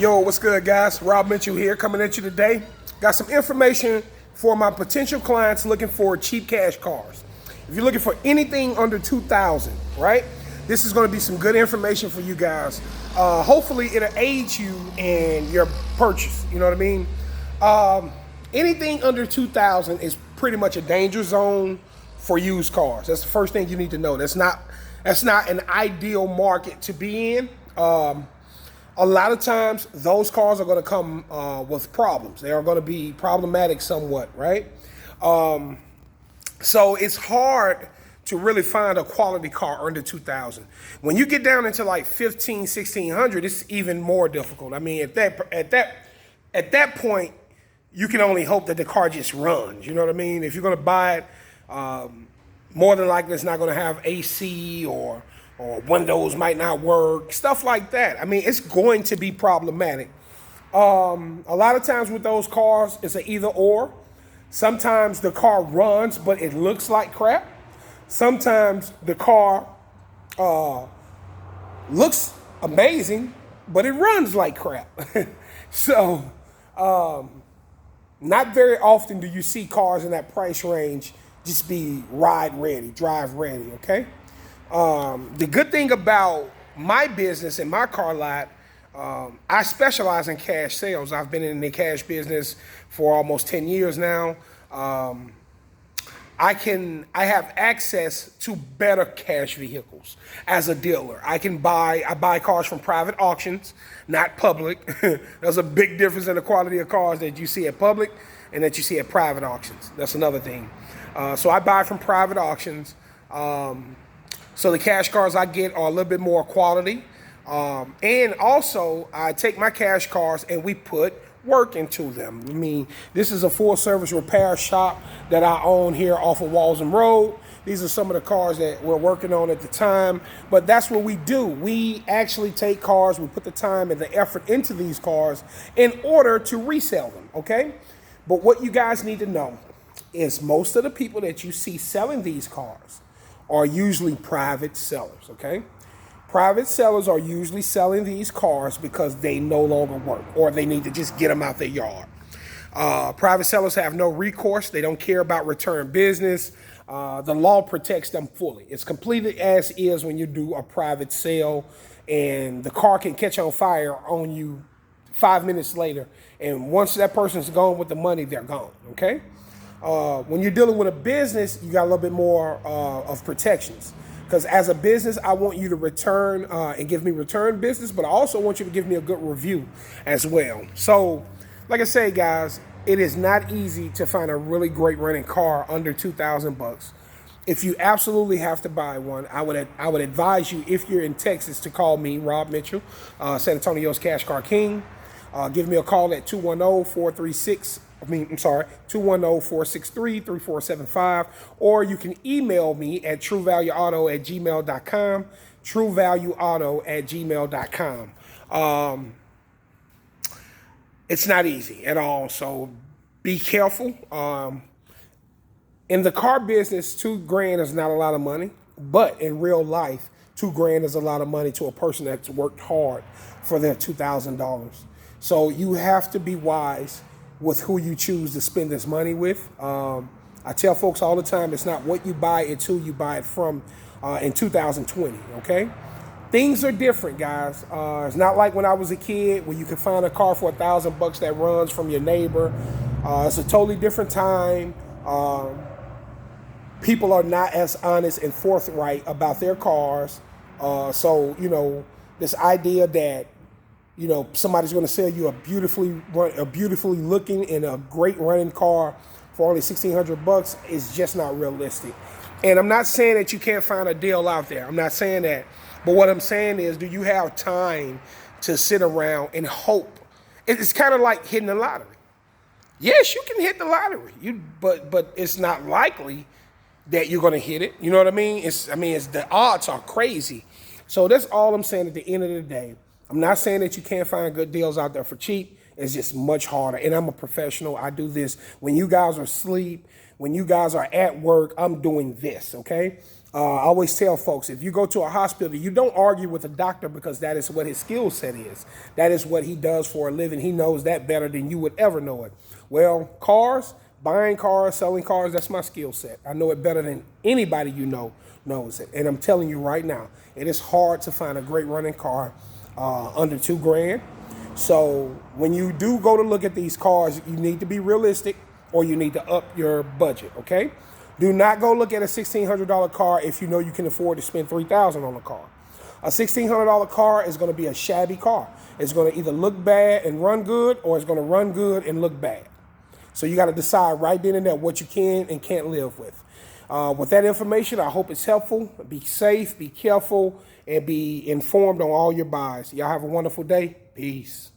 Yo, what's good, guys? Rob Mitchell here, coming at you today. Got some information for my potential clients looking for cheap cash cars. If you're looking for anything under 2,000, right? This is going to be some good information for you guys. Hopefully, it'll aid you in your purchase. You know what I mean? Anything under 2,000 is pretty much a danger zone for used cars. That's the first thing you need to know. That's not an ideal market to be in. A lot of times, those cars are going to come with problems. They are going to be problematic somewhat, right? So it's hard to really find a quality car under 2,000. When you get down into like 1,500, 1,600, it's even more difficult. I mean, at that point, you can only hope that the car just runs. You know what I mean? If you're going to buy it, more than likely it's not going to have AC or windows might not work, stuff like that. I mean, it's going to be problematic. A lot of times with those cars, it's an either or. Sometimes the car runs, but it looks like crap. Sometimes the car looks amazing, but it runs like crap. So, not very often do you see cars in that price range just be ride ready, drive ready, okay? The good thing about my business and my car lot, I specialize in cash sales. I've been in the cash business for almost 10 years now. I have access to better cash vehicles as a dealer. I buy cars from private auctions, not public. There's a big difference in the quality of cars that you see at public and that you see at private auctions. That's another thing. So I buy from private auctions. So the cash cars I get are a little bit more quality. And also, I take my cash cars and we put work into them. I mean, this is a full service repair shop that I own here off of Walsham Road. These are some of the cars that we're working on at the time, but that's what we do. We actually take cars, we put the time and the effort into these cars in order to resell them, okay? But what you guys need to know is most of the people that you see selling these cars are usually private sellers, okay? Private sellers are usually selling these cars because they no longer work or they need to just get them out their yard. Private sellers have no recourse. They don't care about return business. The law protects them fully. It's completed as is when you do a private sale, and the car can catch on fire on you 5 minutes later. And once that person's gone with the money, they're gone, okay? When you're dealing with a business, you got a little bit more of protections. Because as a business, I want you to return and give me return business, but I also want you to give me a good review as well. So, like I say, guys, it is not easy to find a really great renting car under 2,000 bucks. If you absolutely have to buy one, I would advise you, if you're in Texas, to call me, Rob Mitchell, San Antonio's Cash Car King. Give me a call at 210-463-3475, or you can email me at truevalueauto@gmail.com, truevalueauto@gmail.com. It's not easy at all, so be careful. In the car business, $2,000 is not a lot of money, but in real life, $2,000 is a lot of money to a person that's worked hard for their $2,000. So you have to be wise with who you choose to spend this money with. I tell folks all the time, it's not what you buy, it's who you buy it from in 2020, okay? Things are different, guys. It's not like when I was a kid where you could find a car for $1,000 that runs from your neighbor. It's a totally different time. People are not as honest and forthright about their cars. So, this idea that somebody's going to sell you a beautifully looking and a great running car for only $1,600 is just not realistic. And I'm not saying that you can't find a deal out there. I'm not saying that. But what I'm saying is, do you have time to sit around and hope? It's kind of like hitting the lottery. Yes, you can hit the lottery, but it's not likely that you're going to hit it. You know what I mean? It's the odds are crazy. So that's all I'm saying at the end of the day. I'm not saying that you can't find good deals out there for cheap. It's just much harder. And I'm a professional. I do this when you guys are asleep, when you guys are at work. I'm doing this, okay? I always tell folks, if you go to a hospital, you don't argue with a doctor because that is what his skill set is. That is what he does for a living. He knows that better than you would ever know it. Well, cars, buying cars, selling cars, that's my skill set. I know it better than anybody you know knows it. And I'm telling you right now, it is hard to find a great running car under $2,000. So when you do go to look at these cars, you need to be realistic or you need to up your budget, okay? Do not go look at a $1,600 car if you know you can afford to spend $3,000 on a car. A $1,600 car is going to be a shabby car. It's going to either look bad and run good, or it's going to run good and look bad. So you got to decide right then and there what you can and can't live with. With that information, I hope it's helpful. Be safe, be careful, and be informed on all your buys. Y'all have a wonderful day. Peace.